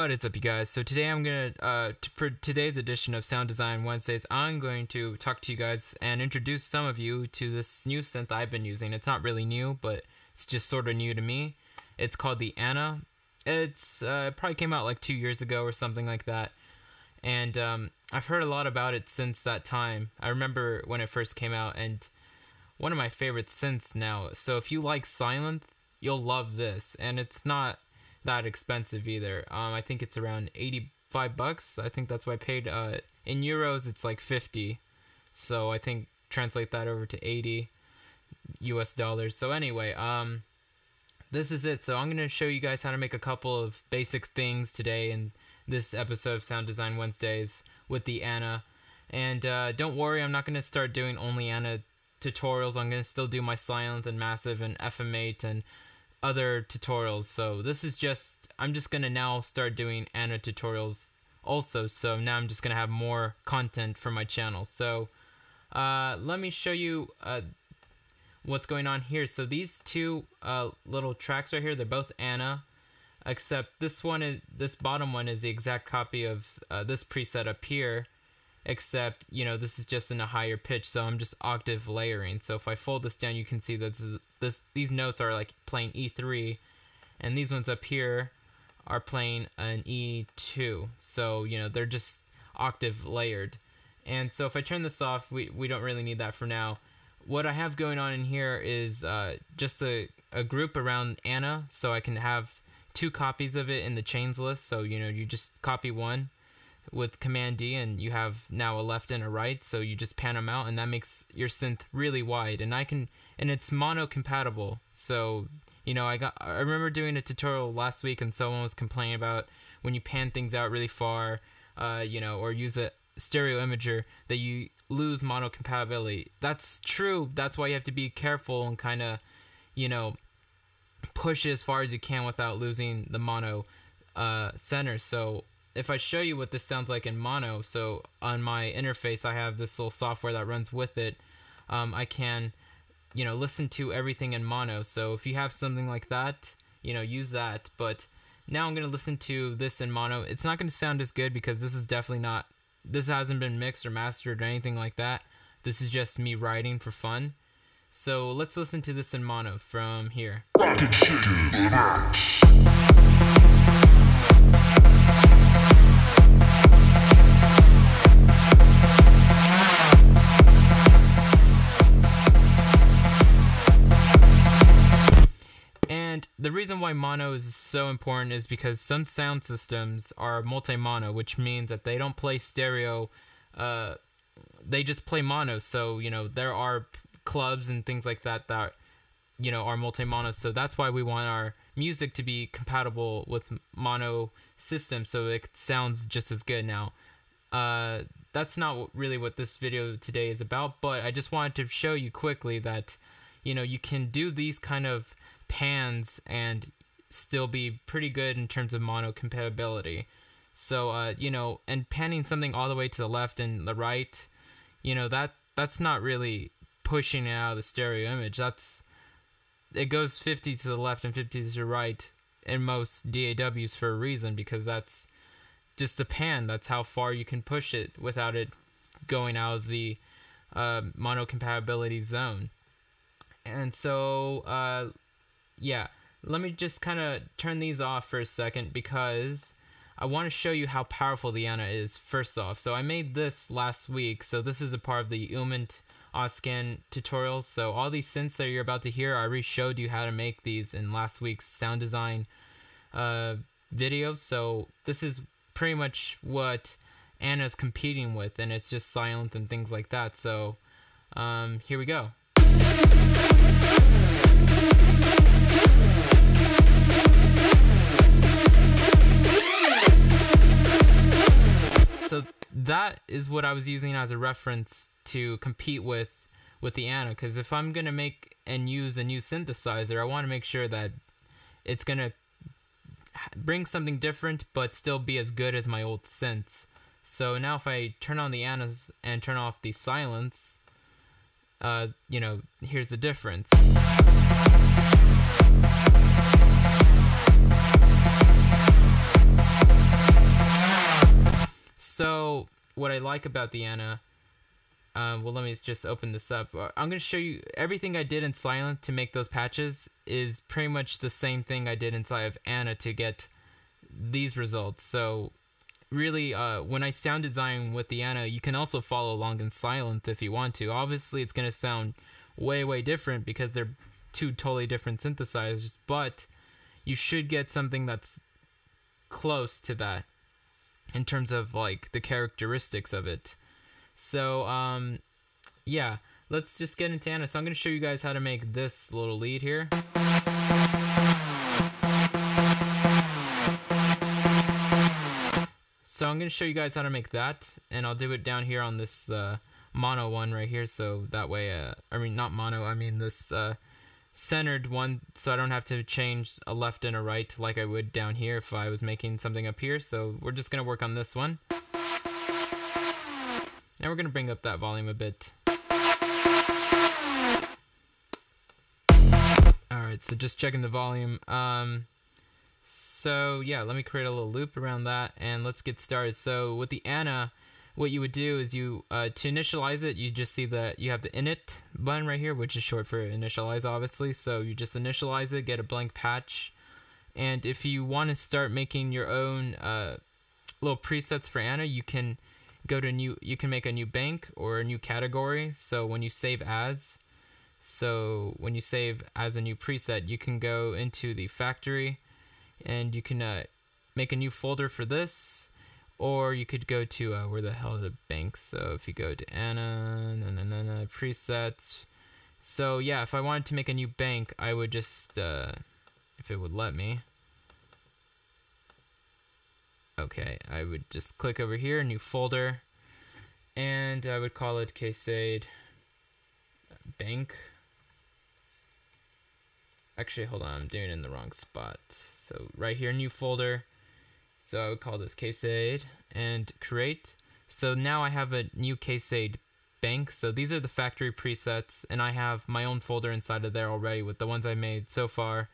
What is up, you guys? So today I'm gonna, for today's edition of Sound Design Wednesdays, I'm going to talk to you guys and introduce some of you to this new synth I've been using. It's not really new, but it's just sort of new to me. It's called the A.N.A. It's it probably came out like 2 years ago or something like that. And I've heard a lot about it since that time. I remember when it first came out, and one of my favorite synths now. So if you like Silent, you'll love this. And it's not that expensive either. I think it's around 85 bucks. I think that's what I paid. In euros, it's like 50. So I think translate that over to 80 US dollars. So anyway, this is it. So I'm going to show you guys how to make a couple of basic things today in this episode of Sound Design Wednesdays with the A.N.A. And don't worry, I'm not going to start doing only A.N.A. tutorials. I'm going to still do my Silent and Massive and FM8 and other tutorials. So this is just, I'm just going to now start doing A.N.A. tutorials also. So now I'm just going to have more content for my channel. So let me show you what's going on here. So these two little tracks right here, they're both A.N.A. except this one is, this bottom one is the exact copy of this preset up here, except, you know, this is just in a higher pitch, so I'm just octave layering. So if I fold this down, you can see that these notes are like playing E3, and these ones up here are playing an E2. So, you know, they're just octave layered. And so if I turn this off, we don't really need that for now. What I have going on in here is just a group around A.N.A, so I can have two copies of it in the chains list. So, you know, you just copy one with Command D, and you have now a left and a right, so you just pan them out, and that makes your synth really wide. And it's mono compatible. So, you know, I remember doing a tutorial last week, and someone was complaining about when you pan things out really far, you know, or use a stereo imager, that you lose mono compatibility. That's true. That's why you have to be careful and kind of, you know, push it as far as you can without losing the mono center. So if I show you what this sounds like in mono, so on my interface I have this little software that runs with it. I can, you know, listen to everything in mono. So if you have something like that, you know, use that. But now I'm going to listen to this in mono. It's not going to sound as good because this is definitely not, this hasn't been mixed or mastered or anything like that. This is just me writing for fun. So let's listen to this in mono from here. And the reason why mono is so important is because some sound systems are multi-mono, which means that they don't play stereo, they just play mono. So, you know, there are clubs and things like that that, you know, are multi-mono. So that's why we want our music to be compatible with mono systems, so it sounds just as good. Now, that's not really what this video today is about, but I just wanted to show you quickly that, you know, you can do these kind of pans and still be pretty good in terms of mono compatibility. So, you know, and panning something all the way to the left and the right, you know, that's not really pushing it out of the stereo image. It goes 50 to the left and 50 to the right in most DAWs for a reason, because that's just a pan. That's how far you can push it without it going out of the mono compatibility zone. And so, yeah, let me just kind of turn these off for a second, because I want to show you how powerful the A.N.A is first off. So I made this last week, so this is a part of the Umint Oscan tutorials. So all these synths that you're about to hear, I already showed you how to make these in last week's sound design video. So this is pretty much what A.N.A is competing with, and it's just Silent and things like that. So here we go. So that is what I was using as a reference to compete with the A.N.A, because if I'm going to make and use a new synthesizer, I want to make sure that it's going to bring something different but still be as good as my old synths. So now if I turn on the A.N.As and turn off the Silents, you know, here's the difference. what I like about the A.N.A. Well, let me just open this up. I'm going to show you everything I did in Silent to make those patches is pretty much the same thing I did inside of A.N.A. to get these results. So really, when I sound design with the A.N.A., you can also follow along in Silent if you want to. Obviously, it's going to sound way different because they're two totally different synthesizers, but you should get something that's close to that in terms of like the characteristics of it. So yeah, let's just get into A.N.A. So I'm going to show you guys how to make this little lead here. So I'm going to show you guys how to make that, and I'll do it down here on this mono one right here, so that way, I mean not mono, I mean this centered one, so I don't have to change a left and a right like I would down here if I was making something up here. So we're just going to work on this one. Now we're going to bring up that volume a bit. Alright, so just checking the volume. So yeah, let me create a little loop around that and let's get started. So with the A.N.A., what you would do is you, to initialize it, you just see that you have the init button right here, which is short for initialize, obviously. So you just initialize it, get a blank patch. And if you want to start making your own little presets for A.N.A., you can go to you can make a new bank or a new category. So when you save as, a new preset, you can go into the factory and you can make a new folder for this. Or you could go to, where the hell are the banks? So if you go to A.N.A, presets. So yeah, if I wanted to make a new bank, I would just, if it would let me. Okay, I would just click over here, new folder. And I would call it K-Sade Bank. Actually, hold on, I'm doing it in the wrong spot. So right here, new folder. So I would call this K-Sade and create. So now I have a new K-Sade bank. So these are the factory presets, and I have my own folder inside of there already with the ones I made so far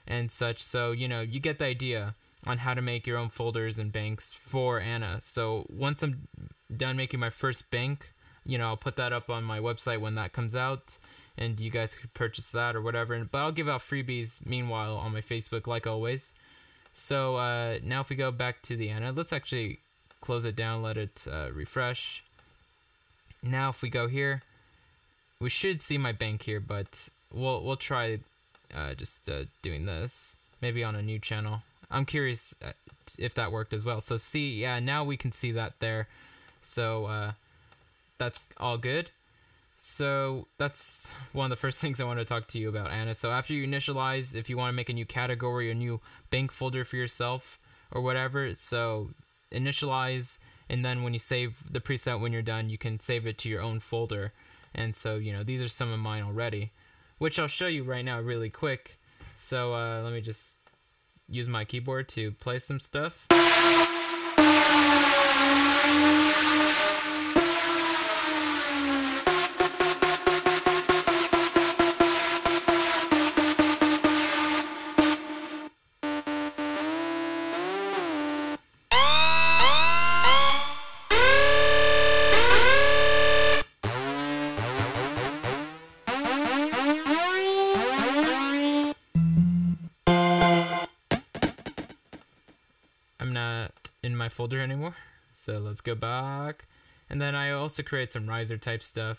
and such. So, you know, you get the idea on how to make your own folders and banks for A.N.A. So once I'm done making my first bank, you know, I'll put that up on my website when that comes out, and you guys could purchase that or whatever. But I'll give out freebies meanwhile on my Facebook, like always. So now if we go back to the A.N.A, let's actually close it down, let it refresh. Now if we go here, we should see my bank here, but we'll try just doing this, maybe on a new channel. I'm curious if that worked as well. So see, yeah, now we can see that there. So that's all good. So that's one of the first things I want to talk to you about, A.N.A. So after you initialize, if you want to make a new category, a new bank folder for yourself or whatever, so initialize, and then when you save the preset when you're done, you can save it to your own folder. And so, you know, these are some of mine already, which I'll show you right now really quick. So let me just use my keyboard to play some stuff. I'm not in my folder anymore, so let's go back. And then I also create some riser type stuff.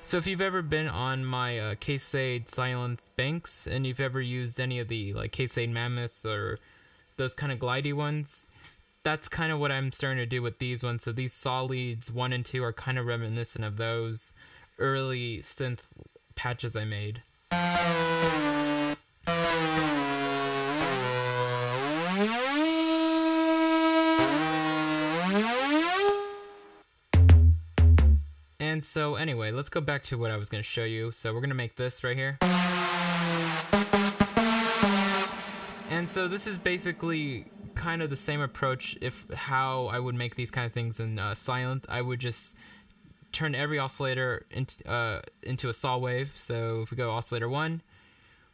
So if you've ever been on my Case-Aid Silent Banks, and you've ever used any of the like Case-Aid Mammoth or those kind of glidey ones, that's kind of what I'm starting to do with these ones. So these saw leads 1 and 2 are kind of reminiscent of those early synth patches I made. And so anyway, let's go back to what I was going to show you. So we're going to make this right here. And so this is basically kind of the same approach if how I would make these kind of things in Silent. I would just turn every oscillator into a saw wave. So if we go oscillator 1,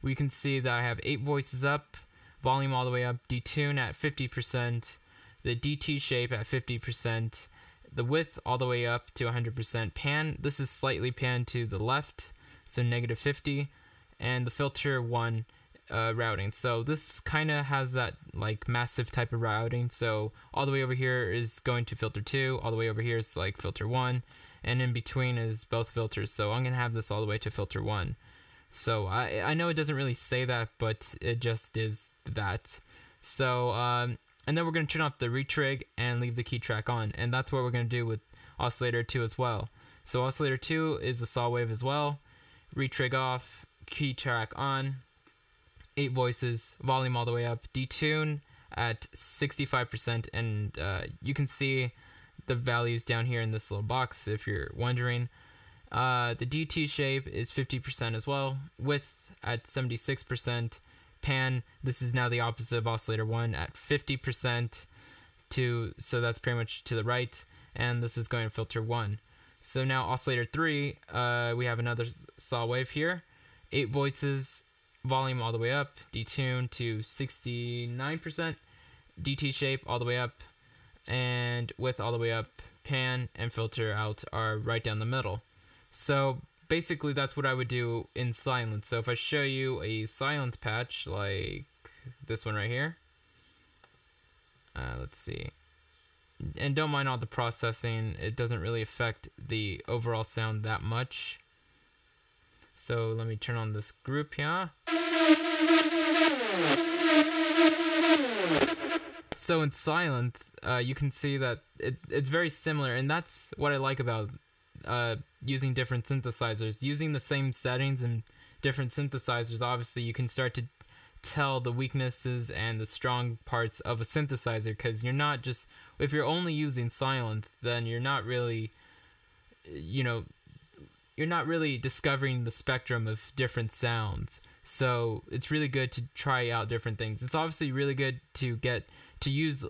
we can see that I have 8 voices up, volume all the way up, detune at 50%, the DT shape at 50%, the width all the way up to 100%, pan, this is slightly panned to the left, so -50, and the filter 1 routing. So this kind of has that like massive type of routing. So all the way over here is going to filter 2, all the way over here is like filter 1, and in between is both filters. So I'm gonna have this all the way to filter 1. So I know it doesn't really say that, but it just is that. So and then we're going to turn off the retrig and leave the key track on, and that's what we're going to do with oscillator 2 as well. So oscillator 2 is a saw wave as well, retrig off, key track on, 8 voices, volume all the way up, detune at 65%, and you can see the values down here in this little box if you're wondering. The DT shape is 50% as well, width at 76%, pan, this is now the opposite of oscillator 1 at 50%, so that's pretty much to the right, and this is going to filter 1. So now oscillator 3, we have another saw wave here, 8 voices, volume all the way up, detune to 69%, DT shape all the way up, and width all the way up, pan and filter out are right down the middle. So basically that's what I would do in Silent. So if I show you a Silent patch like this one right here, let's see, and don't mind all the processing, it doesn't really affect the overall sound that much. So let me turn on this group here. So in Silent, you can see that it's very similar, and that's what I like about using different synthesizers. Using the same settings and different synthesizers, obviously you can start to tell the weaknesses and the strong parts of a synthesizer, because you're not just, if you're only using Silent, then you're not really, you're not really discovering the spectrum of different sounds. So it's really good to try out different things. It's obviously really good to get to use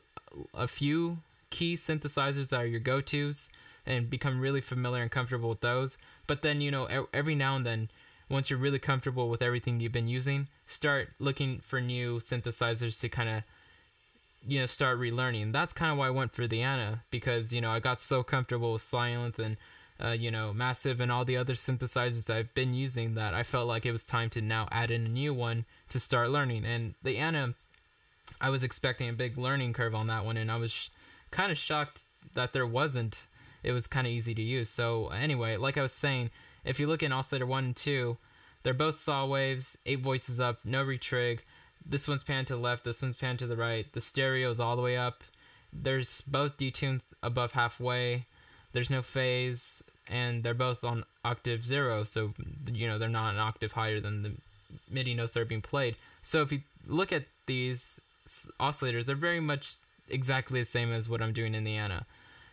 a few key synthesizers that are your go-tos and become really familiar and comfortable with those. But then, every now and then, once you're really comfortable with everything you've been using, start looking for new synthesizers to kind of, start relearning. That's kind of why I went for the A.N.A, because, I got so comfortable with Silent and, Massive and all the other synthesizers that I've been using that I felt like it was time to now add in a new one to start learning. And the A.N.A, I was expecting a big learning curve on that one, and I was kind of shocked that there wasn't. It was kind of easy to use. So anyway, like I was saying, if you look in oscillator 1 and 2, they're both saw waves, 8 voices up, no retrig. This one's panned to the left, this one's panned to the right. The stereo is all the way up. There's both detunes above halfway. There's no phase, and they're both on octave 0, so they're not an octave higher than the MIDI notes that are being played. So if you look at these oscillators, they're very much exactly the same as what I'm doing in the A.N.A.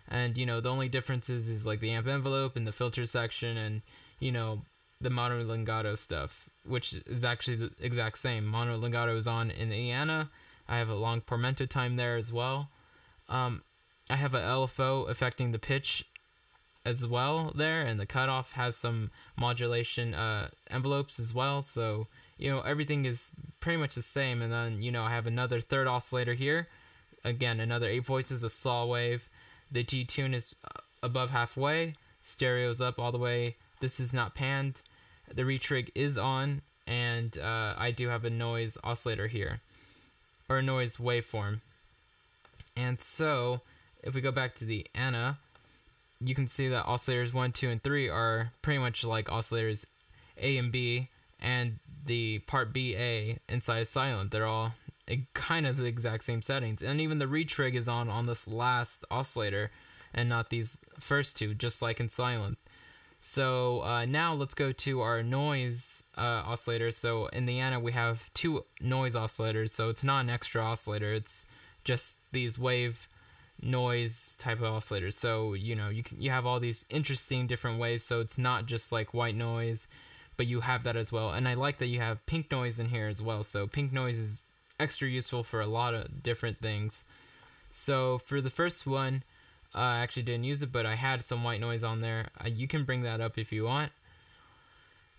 And, the only differences is like the amp envelope and the filter section and, the mono legato stuff, which is actually the exact same. Mono legato is on in the A.N.A. I have a long portamento time there as well. I have a LFO affecting the pitch as well there, and the cutoff has some modulation envelopes as well. So, everything is pretty much the same. And then, I have another third oscillator here. Again, another 8 voices, a saw wave. The G-tune is above halfway, stereo's up all the way, this is not panned, the retrig is on, and I do have a noise oscillator here, or a noise waveform. And so, if we go back to the A.N.A, you can see that oscillators 1, 2, and 3 are pretty much like oscillators A and B, and the part BA inside silent. They're all kind of the exact same settings, and even the retrig is on this last oscillator and not these first two, just like in silent. So now let's go to our noise oscillator. So in the A.N.A we have 2 noise oscillators, so it's not an extra oscillator, it's just these wave noise type of oscillators. So you have all these interesting different waves, so it's not just like white noise, but you have that as well. And I like that you have pink noise in here as well. So pink noise is extra useful for a lot of different things. So for the first one, I actually didn't use it, but I had some white noise on there. You can bring that up if you want.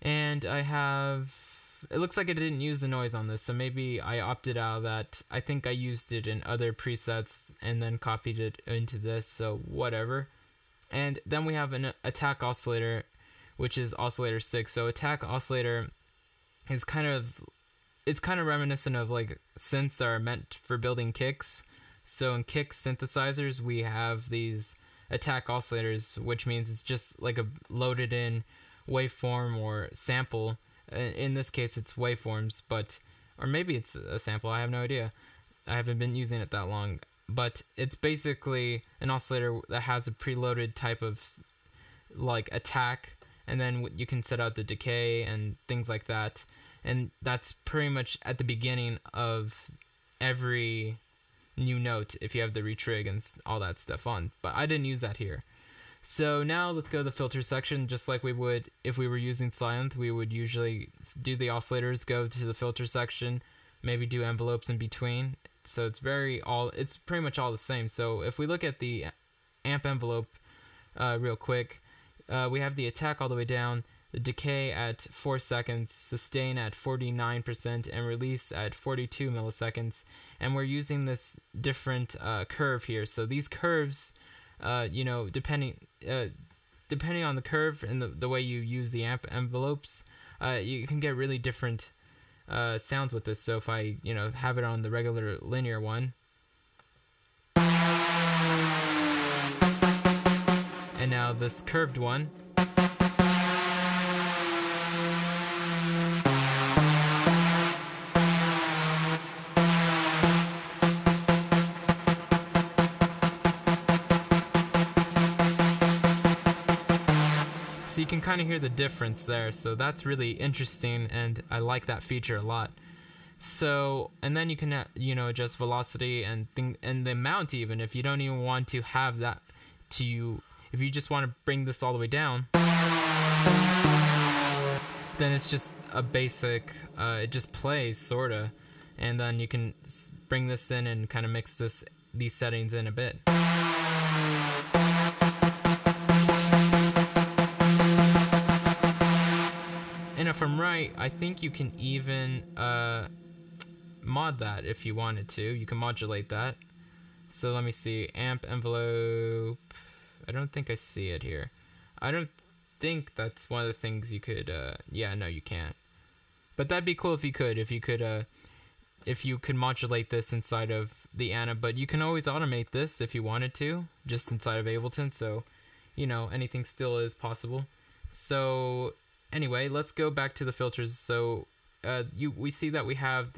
And it looks like I didn't use the noise on this, so maybe I opted out of that. I think I used it in other presets and then copied it into this, so whatever. And then we have an attack oscillator, which is oscillator 6. So attack oscillator is kind of reminiscent of like synths that are meant for building kicks. So in kick synthesizers, we have these attack oscillators, which means it's just like a loaded in waveform or sample. In this case, it's waveforms, or maybe it's a sample. I have no idea. I haven't been using it that long, but it's basically an oscillator that has a preloaded type of like attack, and then you can set out the decay and things like that. And that's pretty much at the beginning of every new note if you have the retrig and all that stuff on, but I didn't use that here. So now let's go to the filter section. Just like we would if we were using silent, we would usually do the oscillators, go to the filter section, maybe do envelopes in between. So it's pretty much all the same. So if we look at the amp envelope real quick, we have the attack all the way down, the decay at 4 seconds, sustain at 49%, and release at 42 milliseconds. And we're using this different curve here. So these curves, depending on the curve and the way you use the amp envelopes, you can get really different sounds with this. So if I, have it on the regular linear one, and now this curved one, so you can kind of hear the difference there. So that's really interesting, and I like that feature a lot. So, and then you can, adjust velocity and the amount even, if you don't even want to have that if you just want to bring this all the way down, then it's just a basic, it just plays, sorta. And then you can bring this in and kind of mix these settings in a bit. And if I'm right, I think you can even mod that if you wanted to. You can modulate that. So let me see. Amp envelope. I don't think I see it here. I don't think that's one of the things you could. Yeah, no, you can't. But that'd be cool if you could. If you could modulate this inside of the A.N.A. But you can always automate this if you wanted to, just inside of Ableton. So, anything still is possible. So anyway, let's go back to the filters. So we see that we have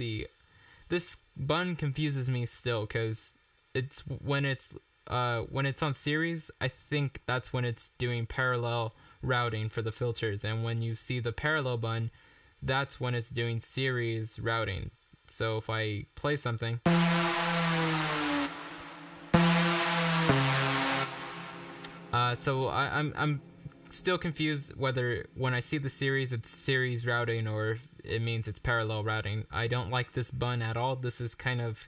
this button confuses me still, because it's when it's on series, I think that's when it's doing parallel routing for the filters, and when you see the parallel button, that's when it's doing series routing. So if I play something, so I'm still confused whether when I see the series it's series routing or it means it's parallel routing. I don't like this button at all. This is kind of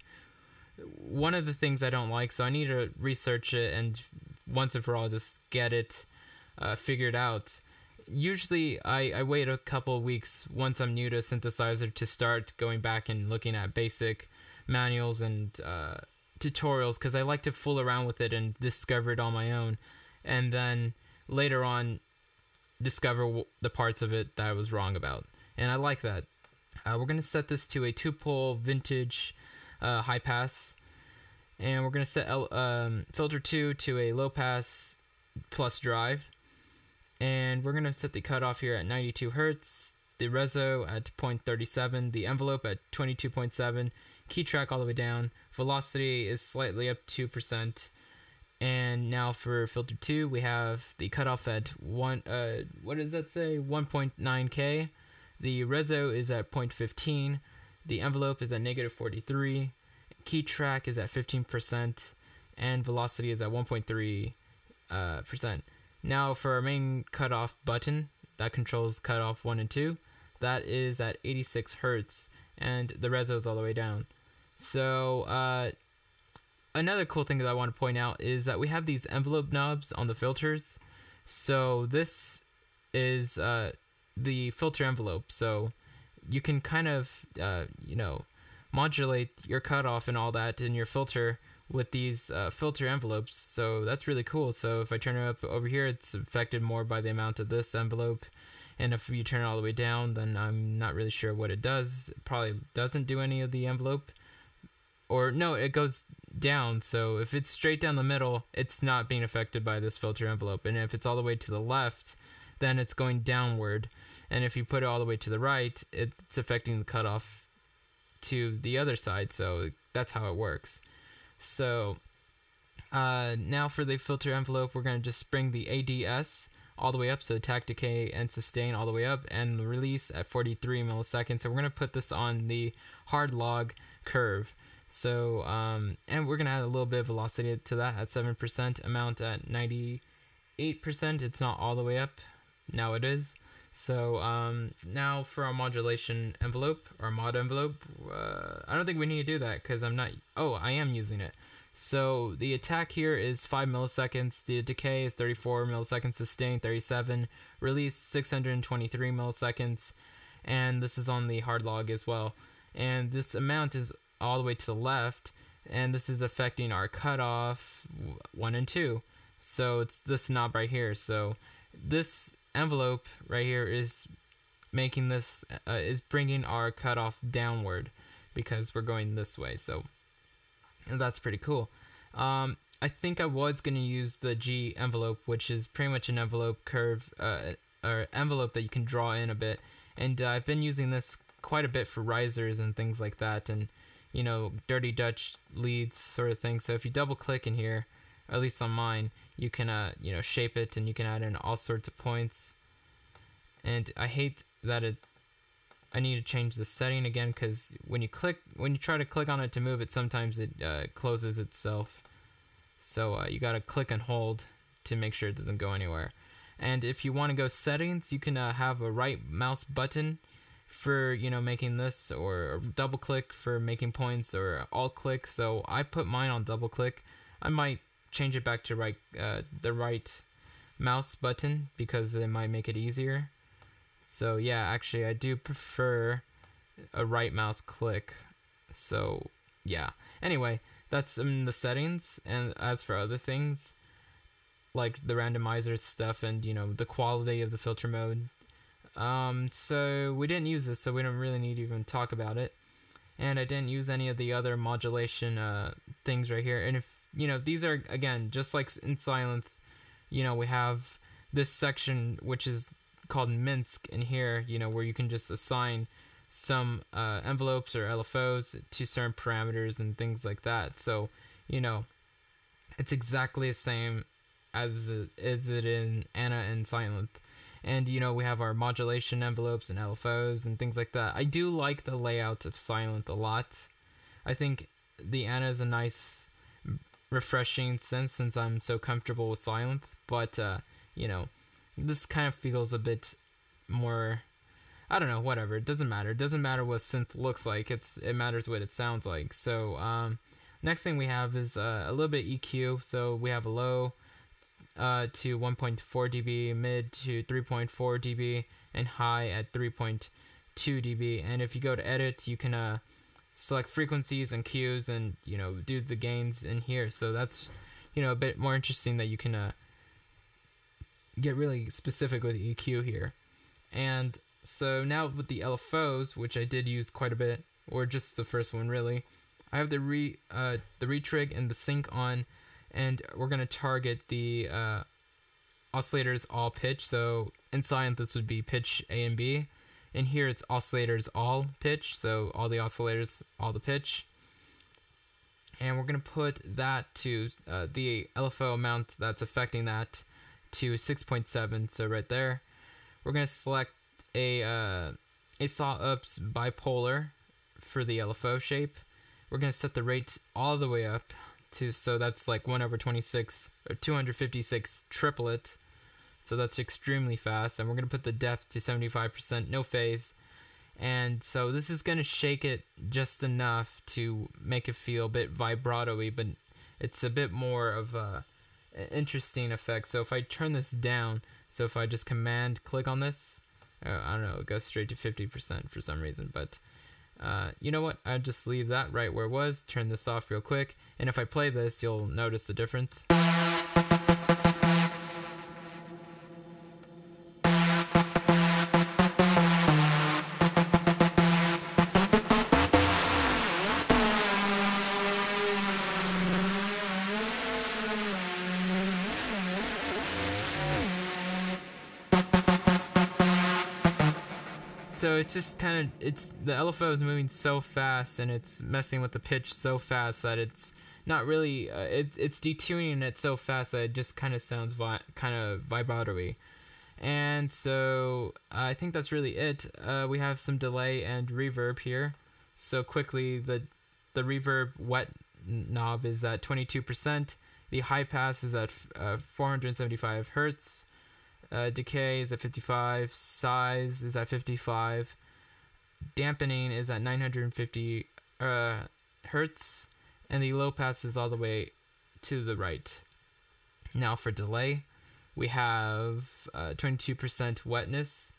one of the things I don't like, so I need to research it and once and for all just get it figured out. Usually I wait a couple weeks once I'm new to synthesizer to start going back and looking at basic manuals and tutorials, because I like to fool around with it and discover it on my own, and then later on discover the parts of it that I was wrong about, and I like that. We're going to set this to a 2-pole vintage high pass, and we're going to set filter 2 to a low pass plus drive. And we're going to set the cutoff here at 92 hertz, the reso at 0.37, the envelope at 22.7, key track all the way down, velocity is slightly up 2%. And now for filter 2, we have the cutoff at what does that say? 1.9K. The reso is at 0.15. The envelope is at -43. Key track is at 15%, and velocity is at 1.3%. Now for our main cutoff button that controls cutoff 1 and 2, that is at 86 hertz, and the reso is all the way down. So another cool thing that I want to point out is that we have these envelope knobs on the filters. So this is the filter envelope. So you can kind of, modulate your cutoff and all that in your filter with these filter envelopes. So that's really cool. So if I turn it up over here, it's affected more by the amount of this envelope. And if you turn it all the way down, then I'm not really sure what it does. It probably doesn't do any of the envelope. Or no, it goes down. So if it's straight down the middle, it's not being affected by this filter envelope. And if it's all the way to the left, then it's going downward. And if you put it all the way to the right, it's affecting the cutoff to the other side. So that's how it works. So now for the filter envelope, we're going to just bring the ADS all the way up, so attack, decay, and sustain all the way up, and the release at 43 milliseconds. So we're going to put this on the hard log curve. So and we're going to add a little bit of velocity to that at 7%, amount at 98%. It's not all the way up. Now it is. So now for our modulation envelope, our mod envelope, I don't think we need to do that because I am using it. So the attack here is 5 milliseconds, the decay is 34 milliseconds, sustain 37, release 623 milliseconds, and this is on the hard log as well. And this amount is all the way to the left, and this is affecting our cutoff 1 and 2. So it's this knob right here. So this envelope right here is making this is bringing our cutoff downward because we're going this way. So that's pretty cool. I think I was going to use the G envelope, which is pretty much an envelope curve or envelope that you can draw in a bit, and I've been using this quite a bit for risers and things like that, and Dirty Dutch leads sort of thing. So if you double click in here, at least on mine, you can shape it, and you can add in all sorts of points. And I hate that I need to change the setting again, because when you try to click on it to move it, sometimes it closes itself. So you gotta click and hold to make sure it doesn't go anywhere. And if you want to go settings, you can have a right mouse button for making this, or double click for making points, or alt click. So I put mine on double click. I might change it back to the right mouse button because it might make it easier. So yeah, actually I do prefer a right mouse click. So yeah, anyway, that's the settings. And as for other things like the randomizer stuff and the quality of the filter mode, so we didn't use this, so we don't really need to even talk about it. And I didn't use any of the other modulation things right here. And if these are, again, just like in Silent, we have this section which is called Minsk in here, where you can just assign some envelopes or LFOs to certain parameters and things like that. So, it's exactly the same as it in A.N.A and Silent. And, we have our modulation envelopes and LFOs and things like that. I do like the layout of Silent a lot. I think the A.N.A is a nice, refreshing sense since I'm so comfortable with Silent. But, this kind of feels a bit more, I don't know, whatever. It doesn't matter. It doesn't matter what synth looks like. It matters what it sounds like. So, next thing we have is a little bit EQ. So we have a low to 1.4 dB, mid to 3.4 dB, and high at 3.2 dB. And if you go to edit, you can select frequencies and cues and, do the gains in here. So that's, a bit more interesting that you can get really specific with the EQ here. And so now with the LFOs, which I did use quite a bit, or just the first one really, I have the retrig and the sync on, and we're going to target the oscillators all pitch. So in silent, this would be pitch A and B. In here, it's oscillators all pitch. So all the oscillators, all the pitch. And we're going to put that to the LFO amount that's affecting that to 6.7. So right there, we're going to select a saw-ups bipolar for the LFO shape. We're going to set the rate all the way up to, so that's like 1/26 or 256 triplet. So that's extremely fast. And we're going to put the depth to 75%, no phase. And so this is going to shake it just enough to make it feel a bit vibrato-y, but it's a bit more of an interesting effect. So if I turn this down, so if I just command click on this, I don't know, it goes straight to 50% for some reason, but you know what? I'll just leave that right where it was, turn this off real quick, and if I play this, you'll notice the difference. So it's just kind of, the LFO is moving so fast and it's messing with the pitch so fast that it's not really, it's detuning it so fast that it just kind of sounds kind of vibrato-y. And so I think that's really it. We have some delay and reverb here. So quickly, the reverb wet knob is at 22%. The high pass is at 475 hertz. Decay is at 55, size is at 55, dampening is at 950 hertz, and the low pass is all the way to the right. Now for delay, we have 22% wetness,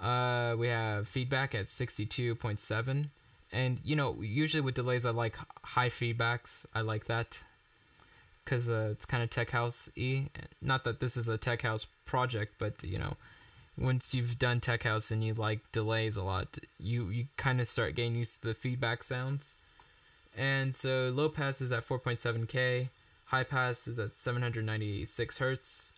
we have feedback at 62.7, and you know, usually with delays I like high feedbacks, I like that. Because it's kind of tech house-y. Not that this is a tech house project, but you know, once you've done tech house and you like delays a lot, you kind of start getting used to the feedback sounds. And so low pass is at 4.7K, high pass is at 796 hertz.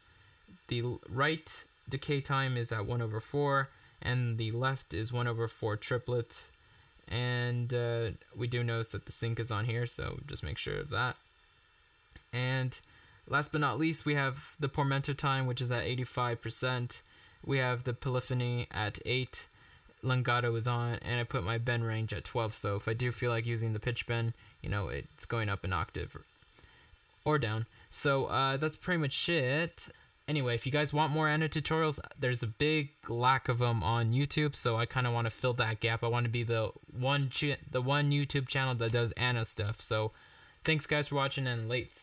The right decay time is at 1/4, and the left is 1/4 triplet. And we do notice that the sync is on here, so just make sure of that. And last but not least, we have the pormento time, which is at 85%. We have the polyphony at 8. Legato is on, and I put my bend range at 12. So if I do feel like using the pitch bend, you know, it's going up an octave or down. So that's pretty much it. Anyway, if you guys want more A.N.A tutorials, there's a big lack of them on YouTube, so I kind of want to fill that gap. I want to be the one YouTube channel that does A.N.A stuff. So thanks guys for watching, and late.